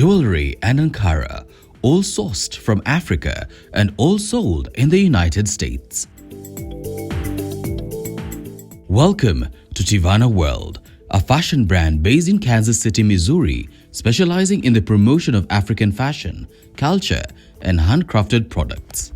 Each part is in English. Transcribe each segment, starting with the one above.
jewelry and Ankara, all sourced from Africa and all sold in the United States. Welcome to Tivona World, a fashion brand based in Kansas City, Missouri, specializing in the promotion of African fashion, culture, and handcrafted products.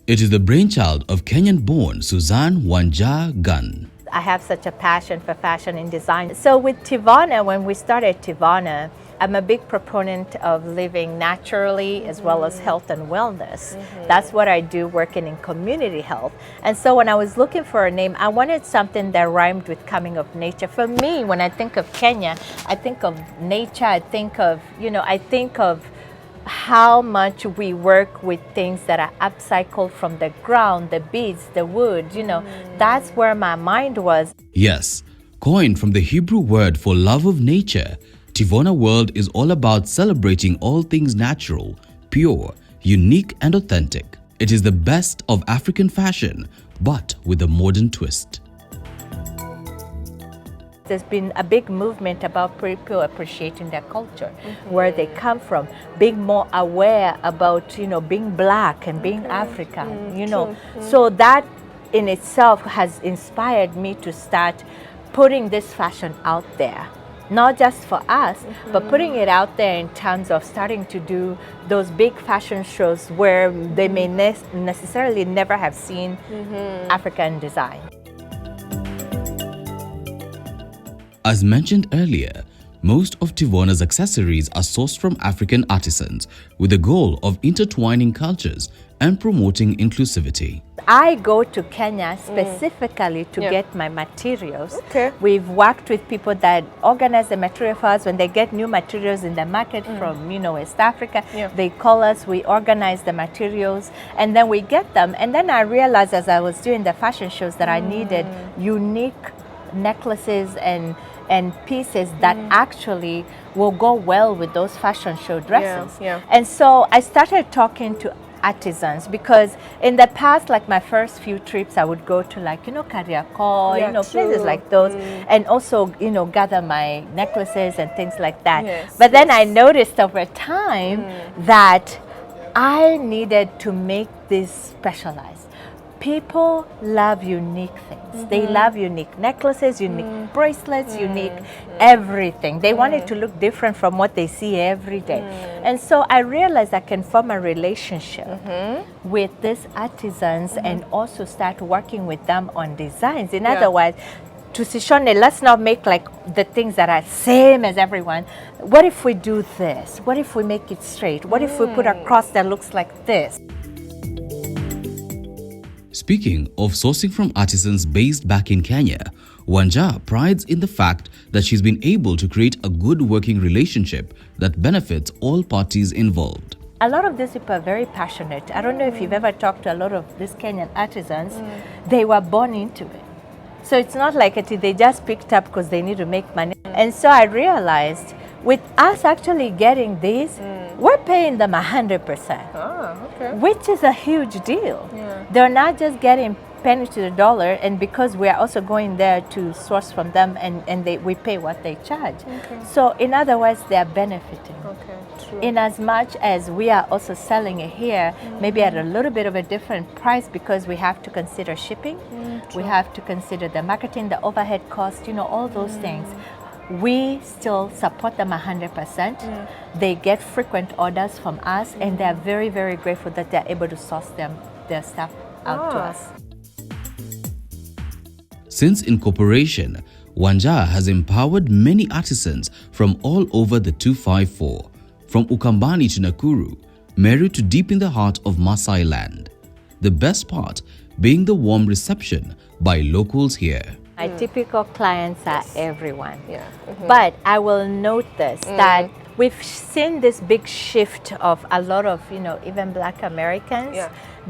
It is the brainchild of Kenyan-born Suzanne Wanja Gunn. I have such a passion for fashion and design. So with Tivona, when we started Tivona, I'm a big proponent of living naturally as well as health and wellness. That's what I do, working in community health. And so when I was looking for a name, I wanted something that rhymed with coming of nature. For me, when I think of Kenya, I think of nature, I think of how much we work with things that are upcycled from the ground, the beads, the wood, that's where my mind was. Yes, coined from the Hebrew word for love of nature, Tivona World is all about celebrating all things natural, pure, unique and authentic. It is the best of African fashion, but with a modern twist. There's been a big movement about people appreciating their culture, where they come from, being more aware about, being black and being African, So that in itself has inspired me to start putting this fashion out there. Not just for us, but putting it out there in terms of starting to do those big fashion shows where they may necessarily never have seen African design. As mentioned earlier, most of Tivona's accessories are sourced from African artisans with the goal of intertwining cultures and promoting inclusivity. I go to Kenya specifically to get my materials. Okay. We've worked with people that organize the material for us. When they get new materials in the market from West Africa, they call us, we organize the materials, and then we get them. And then I realized as I was doing the fashion shows that I needed unique necklaces and pieces that actually will go well with those fashion show dresses. And so I started talking to artisans, because in the past, like my first few trips, I would go to Kariakor, places like those, and also, gather my necklaces and things like that. But then I noticed over time that I needed to make this specialized. People love unique things. They love unique necklaces, unique bracelets, unique everything. They want it to look different from what they see every day. And so I realized I can form a relationship with these artisans and also start working with them on designs. In other words, to Sishone, let's not make like the things that are same as everyone. What if we do this? What if we make it straight? What if we put a cross that looks like this? Speaking of sourcing from artisans based back in Kenya, Wanja prides in the fact that she's been able to create a good working relationship that benefits all parties involved. A lot of these people are very passionate. I don't know if you've ever talked to a lot of these Kenyan artisans. They were born into it. So it's not like they just picked up because they need to make money. And so I realized with us actually getting these, we're paying them 100%, which is a huge deal. They're not just getting penny to the dollar, and because we are also going there to source from them, and we pay what they charge. So in other words, they are benefiting. In as much as we are also selling it here, maybe at a little bit of a different price, because we have to consider shipping, we have to consider the marketing, the overhead cost, all those things. We still support them 100%. They get frequent orders from us, and they are very, very grateful that they're able to source their stuff out to us. Since incorporation, Wanja has empowered many artisans from all over the 254, from Ukambani to Nakuru, Meru to deep in the heart of Maasai land. The best part being the warm reception by locals here. My typical clients are everyone. But I will note this, that we've seen this big shift of a lot of, even Black Americans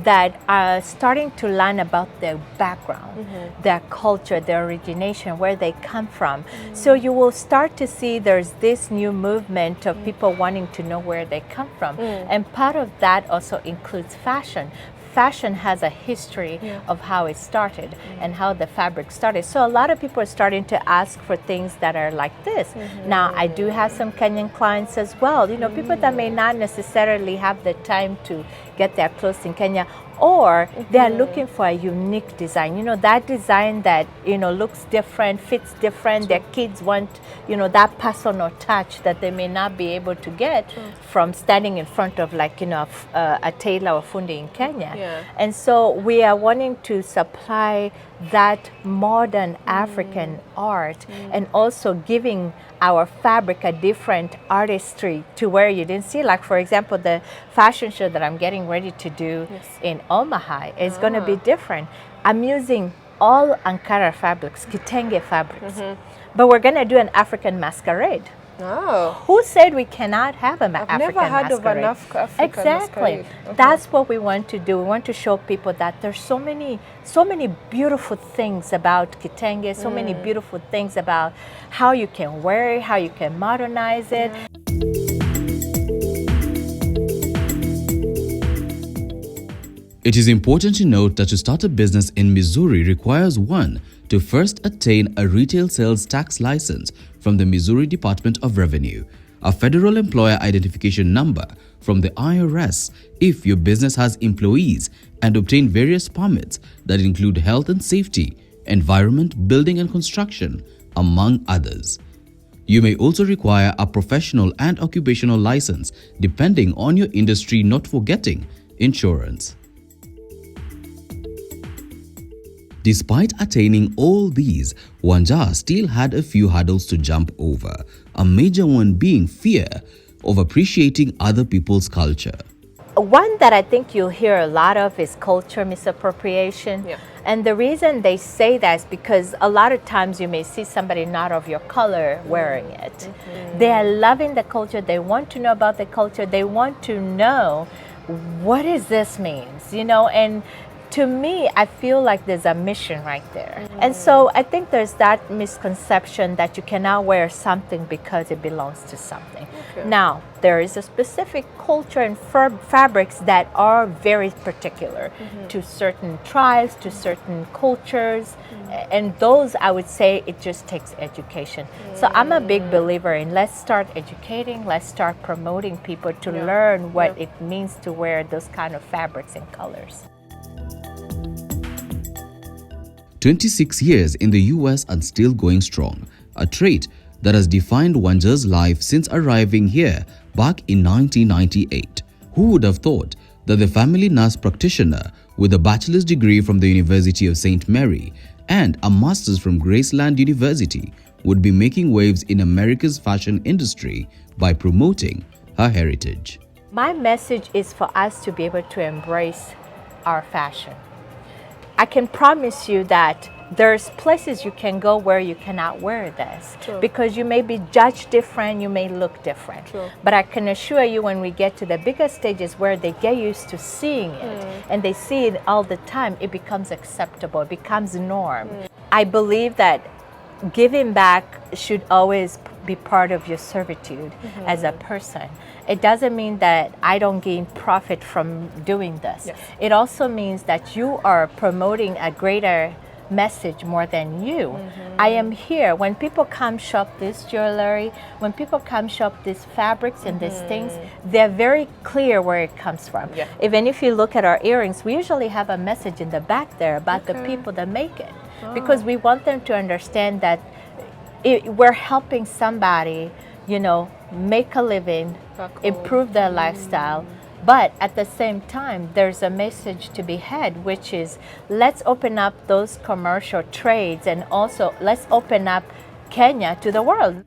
that are starting to learn about their background, their culture, their origination, where they come from. So you will start to see there's this new movement of people wanting to know where they come from. And part of that also includes fashion. fashion has a history of how it started and how the fabric started. So a lot of people are starting to ask for things that are like this. Now, I do have some Kenyan clients as well, you know, people that may not necessarily have the time to get their clothes in Kenya, or they're looking for a unique design, you know, that design that, you know, looks different, fits different. Their kids want, you know, that personal touch that they may not be able to get from standing in front of, like, you know, a tailor or fundi in Kenya. And so we are wanting to supply that modern African art and also giving our fabric a different artistry to where you didn't see. Like, for example, the fashion show that I'm getting ready to do in Omaha is going to be different. I'm using all Ankara fabrics, kitenge fabrics, but we're going to do an African masquerade. Oh. Who said we cannot have an African I've never heard masquerade? of an African Exactly. masquerade. That's what we want to do. We want to show people that there's so many beautiful things about kitenge, so many beautiful things about how you can wear it, how you can modernize it. It is important to note that to start a business in Missouri requires one to first attain a retail sales tax license from the Missouri Department of Revenue, a federal employer identification number from the IRS if your business has employees, and obtain various permits that include health and safety, environment, building and construction, among others. You may also require a professional and occupational license depending on your industry, not forgetting insurance. Despite attaining all these, Wanja still had a few hurdles to jump over, a major one being fear of appreciating other people's culture. One that I think you'll hear a lot of is culture misappropriation. And the reason they say that is because a lot of times you may see somebody not of your color wearing it. They are loving the culture. They want to know about the culture. They want to know what is this means, you know, and to me, I feel like there's a mission right there. And so I think there's that misconception that you cannot wear something because it belongs to something. Now, there is a specific culture and fabrics that are very particular to certain tribes, to certain cultures. And those, I would say, it just takes education. So I'm a big believer in let's start educating, let's start promoting people to learn what it means to wear those kind of fabrics and colors. 26 years in the US and still going strong, a trait that has defined Wanja's life since arriving here back in 1998. Who would have thought that the family nurse practitioner with a bachelor's degree from the University of St. Mary and a master's from Graceland University would be making waves in America's fashion industry by promoting her heritage? My message is for us to be able to embrace our fashion. I can promise you that there's places you can go where you cannot wear this because you may be judged different, you may look different. But I can assure you when we get to the bigger stages where they get used to seeing it and they see it all the time, it becomes acceptable, it becomes norm. I believe that giving back should always be part of your servitude as a person. It doesn't mean that I don't gain profit from doing this. It also means that you are promoting a greater message more than you. I am here. When people come shop this jewelry, when people come shop these fabrics and these things, they're very clear where it comes from. Even if you look at our earrings, we usually have a message in the back there about the people that make it. Because we want them to understand that we're helping somebody, you know, make a living, improve their lifestyle. But at the same time, there's a message to be had, which is let's open up those commercial trades and also let's open up Kenya to the world.